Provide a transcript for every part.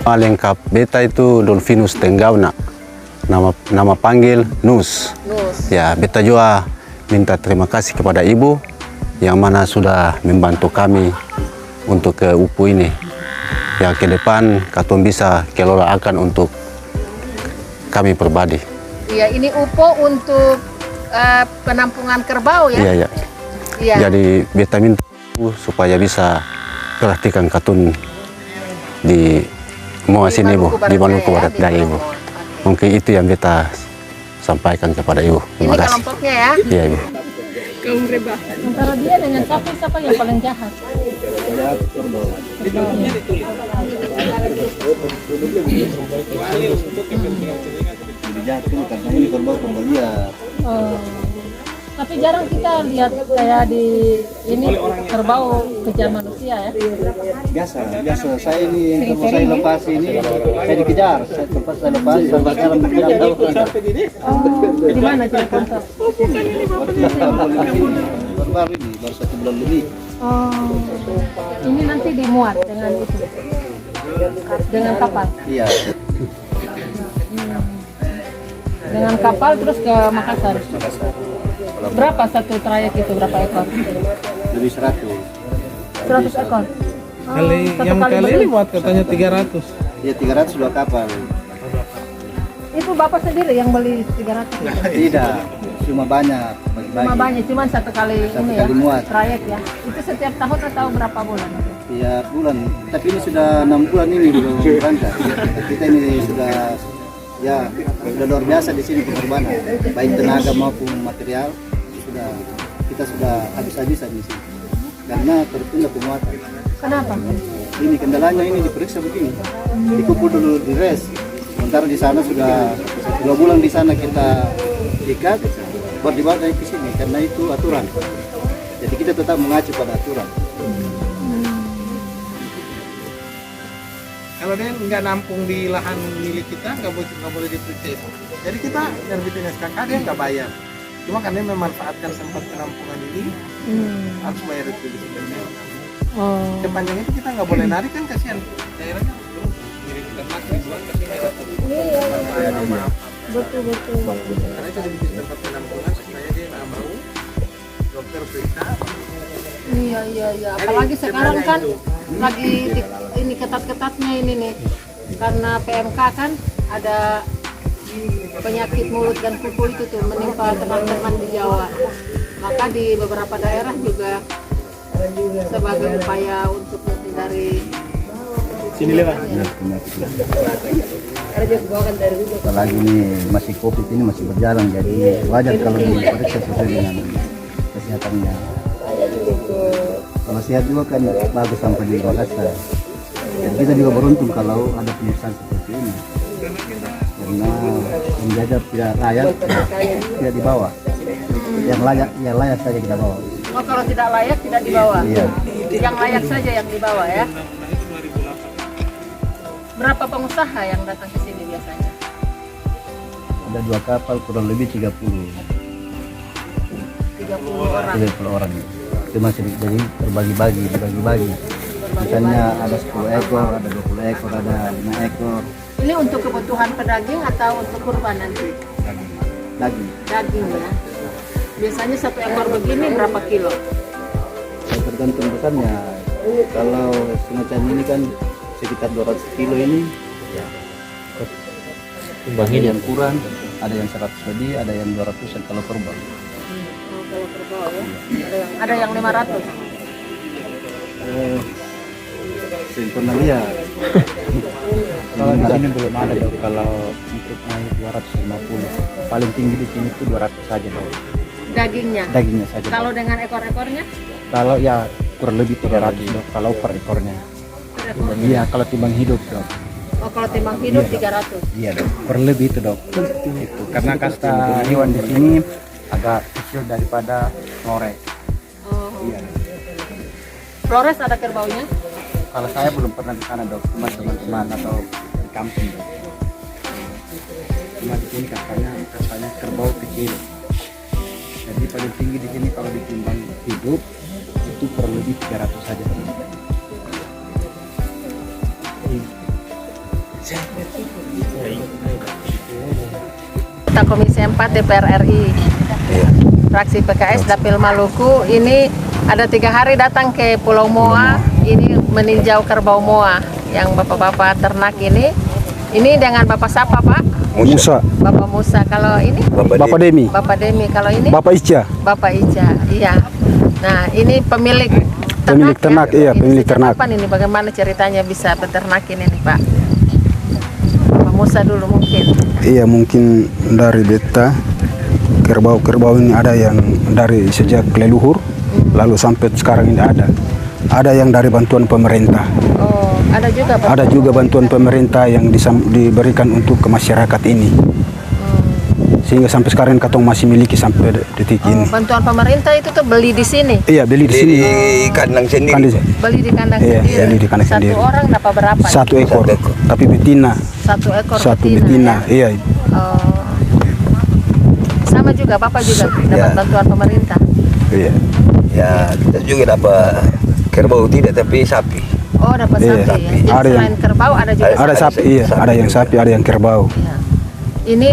Lengkap beta itu Dolphinus tenggauna. Nama panggil Nus. Ya, beta juga minta terima kasih kepada ibu yang mana sudah membantu kami untuk ke UPU ini. Ya, ke depan katong bisa kelolakan untuk kami pribadi. Iya, ini UPO untuk penampungan kerbau ya? Iya, iya. Iya. Jadi beta minta supaya bisa perhatikan katun di Moas ini Bu, di Maluku Barat Daya Ibu. Mungkin itu yang beta sampaikan kepada Ibu. Terima Ini kasih. kelompoknya ya? Iya Ibu. Antara dia dengan sapi siapa yang paling jahat? Karena ini kerbau pembelian. Tapi jarang kita lihat kayak di ini kerbau kejar manusia ya. Biasa. Saya ini yang kerbau saya lepas ini, saya dikejar. Saya lepas, sampai sekarang dikejar tahu tidak. Di mana jadi kontak? Baru ini, baru 1 bulan lebih. Ini nanti dimuat dengan itu, dengan kapal. Iya. Dengan kapal terus ke Makassar. Berapa satu trayek itu, berapa ekor? Lebih 100. 100 ekor. Yang kali ini buat katanya 300. Ya 300 2 kapal. Itu Bapak sendiri yang beli 300 itu? Tidak, cuma banyak bagi-bagi. Cuma banyak, cuma satu kali ini ya, kali muat. trayek ya. Itu setiap tahun atau berapa bulan? Tiap bulan, tapi ini sudah 6 bulan ini belum berangkat. Kita ini sudah luar biasa di sini pengorbanan, baik tenaga maupun material. Kita sudah habis-habisan di sini karena tertunda pemuatan. Kenapa? Ini kendalanya ini diperiksa begini, dikumpul dulu di res. Sementara di sana sudah 2 bulan di sana kita ikat, buat dibawa dari ke sini karena itu aturan. Jadi kita tetap mengacu pada aturan. Kalau dia nggak nampung di lahan milik kita, nggak boleh diperiksa itu. Jadi kita nerbitin SKK dia nggak bayar. Cuma karena dia memanfaatkan tempat penampungan ini, harus bayar itu di sini. Sepanjang itu kita nggak boleh narik kan, kasihan daerahnya. Milik ternak dibuat tapi maaf. Betul. Karena itu dibikin tempat penampungan supaya dia nggak mau dokter periksa. Iya. Apalagi sekarang kan lagi ini ketat-ketatnya ini nih, karena PMK kan ada penyakit mulut dan kuku itu tuh menimpa teman-teman di Jawa. Maka di beberapa daerah juga sebagai upaya untuk menghindari Sini lewat. Apalagi ini masih COVID ini masih berjalan, jadi wajar kalau diperiksa sesuai dengan kesehatannya. Kalau sehat juga kan bagus sampai di Makassar. Dan kita juga beruntung kalau ada pemeriksaan seperti ini. Karena menjaga tidak layak tidak dibawa. Yang layak saja kita bawa. Oh, kalau tidak layak tidak dibawa. Iya. Yang layak saja yang dibawa ya. Berapa pengusaha yang datang ke sini biasanya? Ada 2 kapal kurang lebih 30 orang. 30 orang. Itu masih jadi dibagi-bagi. Misalnya ada 10 ekor, ada 20 ekor, ada 5 ekor. Ini untuk kebutuhan pedaging atau untuk kurban nanti? Daging. Daging ya. Biasanya 1 ekor begini berapa kilo? Tergantung besarnya. Kalau semacam ini kan sekitar 200 kilo ini. Ya. Ada yang kurang, ada yang 100 lebih, ada yang 200 kalau kurban. Kalau kerbau ya. Ada yang 500. Saya pernah lihat. Kalau di sini belum ada dok, kalau untuk naik 250 paling tinggi di sini itu 200 saja dok. Dagingnya Saja. kalau dengan ekor-ekornya Kalau ya kurang lebih 300 dok, kalau per ekornya. Iya, kalau timbang hidup dok. oh kalau timbang hidup 300. Iya dok, per lebih itu dok. Itu karena kasta hewan di sini agak kecil daripada Flores. Oh. Iya. Flores ada kerbaunya? Kalau saya belum pernah di sana dok, cuma teman-teman atau di kampung dok. Cuma di sini katanya kerbau kecil. Jadi paling tinggi di sini kalau ditimbang hidup itu kurang lebih 300 saja. Kita Komisi 4 DPR RI, fraksi PKS Dapil Maluku, ini ada 3 hari datang ke Pulau Moa, ini meninjau kerbau Moa yang bapak-bapak ternak ini. Ini dengan Bapak siapa, Pak? Musa, Bapak Musa. Kalau ini? Bapak Demi, Bapak Demi. Kalau ini? Bapak Ica. Bapak Ica, iya. Nah, ini pemilik Ternak, ya? iya, Ini pemilik sejak ternak. kapan ini? Bagaimana ceritanya bisa beternak ini, Pak? Bapak Musa dulu mungkin. Iya, mungkin dari beta kerbau ini ada yang dari sejak leluhur, lalu sampai sekarang ini ada. Ada yang dari bantuan pemerintah. Oh, ada juga, Pak? Ada juga bantuan pemerintah yang diberikan untuk ke masyarakat ini. Sehingga sampai sekarang katong masih miliki sampai detik ini. Bantuan pemerintah itu tuh beli di sini? Iya, beli di sini. Di kandang sendiri. Beli di kandang Iya, sendiri? beli di kandang sendiri. Satu orang dapat berapa? 1 ekor, tapi betina. 1 ekor Satu betina, betina, ya? iya. Oh. Sama juga, Bapak juga dapat Ya. bantuan pemerintah? Iya. Ya, kita juga dapat kerbau tidak, tapi sapi. Oh, dapat Iya, sapi ya? Jadi ada yang- selain kerbau ada juga Ada sapi, iya. Ada yang sapi, ada yang kerbau. Ya. Ini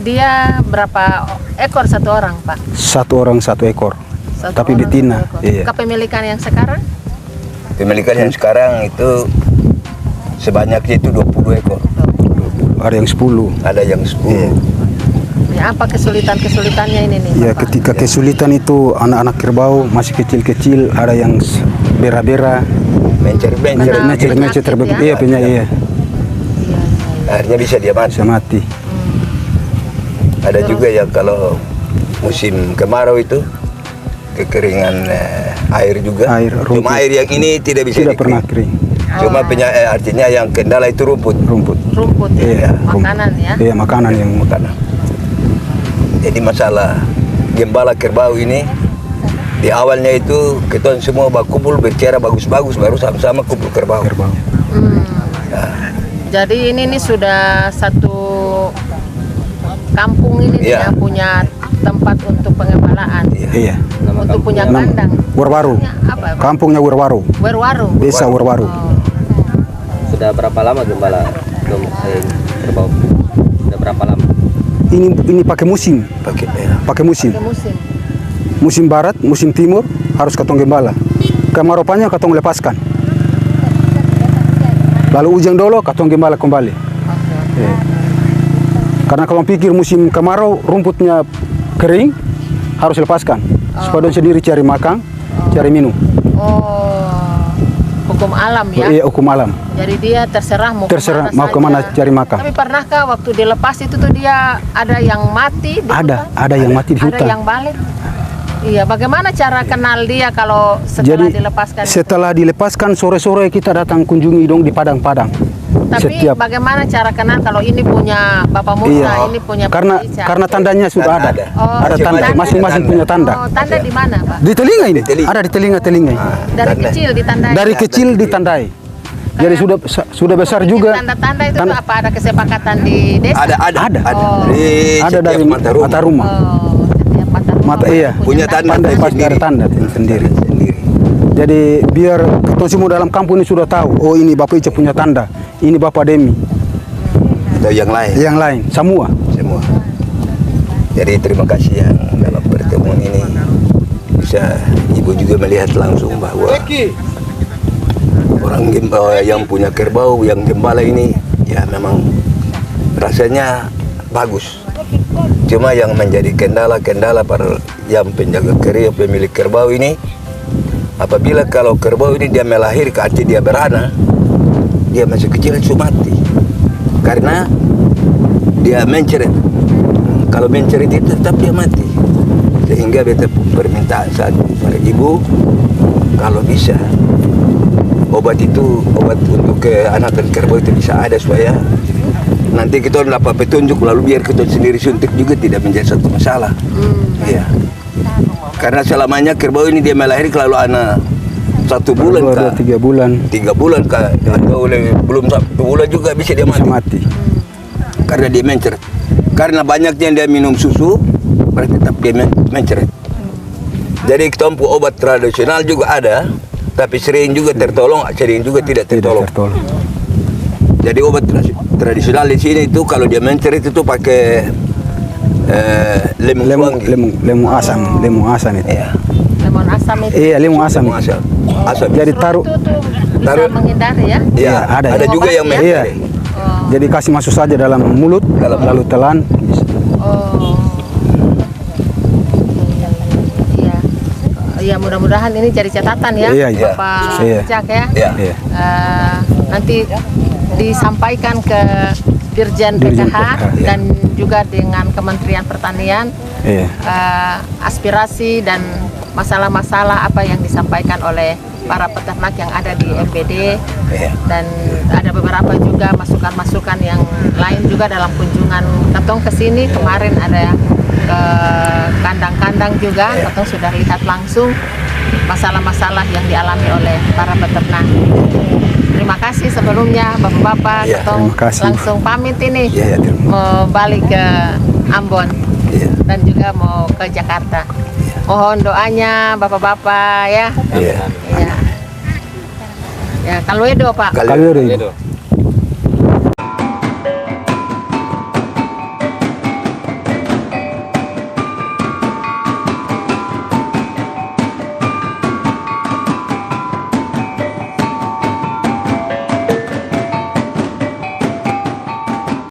dia berapa ekor satu orang, Pak? 1 orang 1 ekor. Satu Tapi orang betina, 1 ekor. iya. Kepemilikan yang sekarang? Pemilikan yang sekarang itu sebanyaknya itu 20 ekor. Ada yang 10. Ada yang 10. Ya, apa kesulitan-kesulitannya ini nih, Ya, Bapak? ketika kesulitan itu anak-anak kerbau masih kecil-kecil, ada yang bera-bera, Mencer-mencer. Kena mencet-mencet penyakit, iya, penyakit, iya, Iya, iya. Akhirnya bisa dia mati. bisa mati. Ada juga yang kalau musim kemarau itu kekeringan air juga. Air, rumput. Cuma air yang ini tidak bisa Tidak pernah dikering. kering. Cuma artinya yang kendala itu rumput. Rumput. Rumput ya, Iya, makanan ya. Iya, makanan yang Makanan. Jadi masalah gembala kerbau ini di awalnya itu kita semua berkumpul bicara bagus-bagus, baru sama-sama kumpul kerbau. kerbau. Jadi ini nih sudah satu kampung ini nih Iya. yang punya tempat untuk pengembalaan, Iya. untuk punya Nama- kandang. Warwaru. Namanya apa, Pak? Kampungnya Warwaru. Werwaru. Desa Warwaru. Oh. Sudah berapa lama gembala kerbau? Sudah berapa lama? Ini pakai musim, Pakai pakai musim. Ke musim. Musim barat, musim timur harus katong gembala. Kemarau panjang katong lepaskan. Lalu hujan dulu katong gembala kembali. Iya. Karena kalau pikir musim kemarau rumputnya kering harus lepaskan. Supaya dia sendiri cari makan, cari minum. Oh, hukum alam ya. Iya, hukum alam. Jadi dia terserah mau Terserah kemana mau saja. kemana cari makan. Tapi pernahkah waktu dilepas itu tuh dia ada yang mati? Di hutan? Ada yang mati di Ada hutan. yang balik? Iya, bagaimana cara kenal dia kalau setelah Jadi dilepaskan? setelah dilepaskan sore-sore kita datang kunjungi dong di padang-padang. Tapi bagaimana cara kenal kalau ini punya Bapak Musa, Iya. ini punya Karena Bapak Ica? karena tandanya sudah ada. Ada. Oh, Ada tanda, tanda. masing-masing punya tanda. Oh, tanda di mana, Pak? Di telinga ini. Di telinga. Ada di telinga-telinga. Dari Tanda. kecil ditandai. Dari kecil ditandai. Jadi sudah besar juga. Tanda-tanda itu Tanda- tuh apa ada kesepakatan di desa? Ada. Oh. Di Ada setiap dari mata rumah. mata rumah. Oh, setiap mata rumah Mata iya. Punya tanda Tanda pas sendiri. dari tanda sendiri. Sendiri. Jadi biar kita semua dalam kampung ini sudah tahu. Oh, ini Bapak Ica punya tanda. Ini Bapak Demi. Atau yang lain. Yang lain semua. Semua. Jadi terima kasih yang dalam pertemuan ini bisa ibu juga melihat langsung bahwa orang yang punya kerbau, yang gembala ini ya memang rasanya bagus. Cuma yang menjadi kendala para yang penjaga kerbau, pemilik kerbau ini, apabila kalau kerbau ini dia melahirkan, artinya dia beranak, dia masih kecil itu mati karena dia menceret. Kalau menceret itu tetap dia mati, sehingga beta permintaan saat para ibu kalau bisa obat untuk keanakan kerbau itu bisa ada supaya nanti kita dapat petunjuk, lalu biar kita sendiri suntik juga tidak menjadi satu masalah. Iya. Karena selamanya kerbau ini dia melahirkan kalau anak 1 bulan 2, kah, 3 bulan 3 bulan kah, atau belum 1 bulan juga bisa dia bisa mati. mati. Karena dia menceret. Karena banyaknya dia minum susu, berarti tetap dia menceret. Jadi kita obat tradisional juga ada, tapi sering juga tertolong, sering juga tidak Tidak tertolong. tertolong. Jadi obat tradisional di sini itu kalau dia mencerit itu pakai lemon wangi. Lemon asam itu. Iya. Lemon asam itu. Iya, lemon asam. Lemon asam. Asam. Jadi taruh. Itu tuh bisa Taruh. menghindari ya. Iya, ada ada ya. juga yang Iya. menghindari. Jadi kasih masuk saja dalam mulut, lalu telan. Oh. Iya. Iya, mudah-mudahan ini jadi catatan ya, Iya, iya. Bapak Iya. Jack ya. Iya. Iya. Nanti disampaikan ke Dirjen Dirjen PKH PKH, iya. dan juga dengan Kementerian Pertanian Iya. aspirasi dan masalah-masalah apa yang disampaikan oleh para peternak yang ada di MPD Iya. dan ada beberapa juga masukan-masukan yang lain juga dalam kunjungan Katong ke sini kemarin ada ke kandang-kandang juga Katong sudah lihat langsung masalah-masalah yang dialami oleh para peternak. Terima kasih sebelumnya Bapak-bapak, Iya, Katong terima kasih. langsung pamit ini Iya, terima mau balik ke Ambon Iya. dan juga mau ke Jakarta. Mohon doanya Bapak-bapak ya. Iya. Ya. Ya, Kalwedo Pak. Kalau Kalwedo.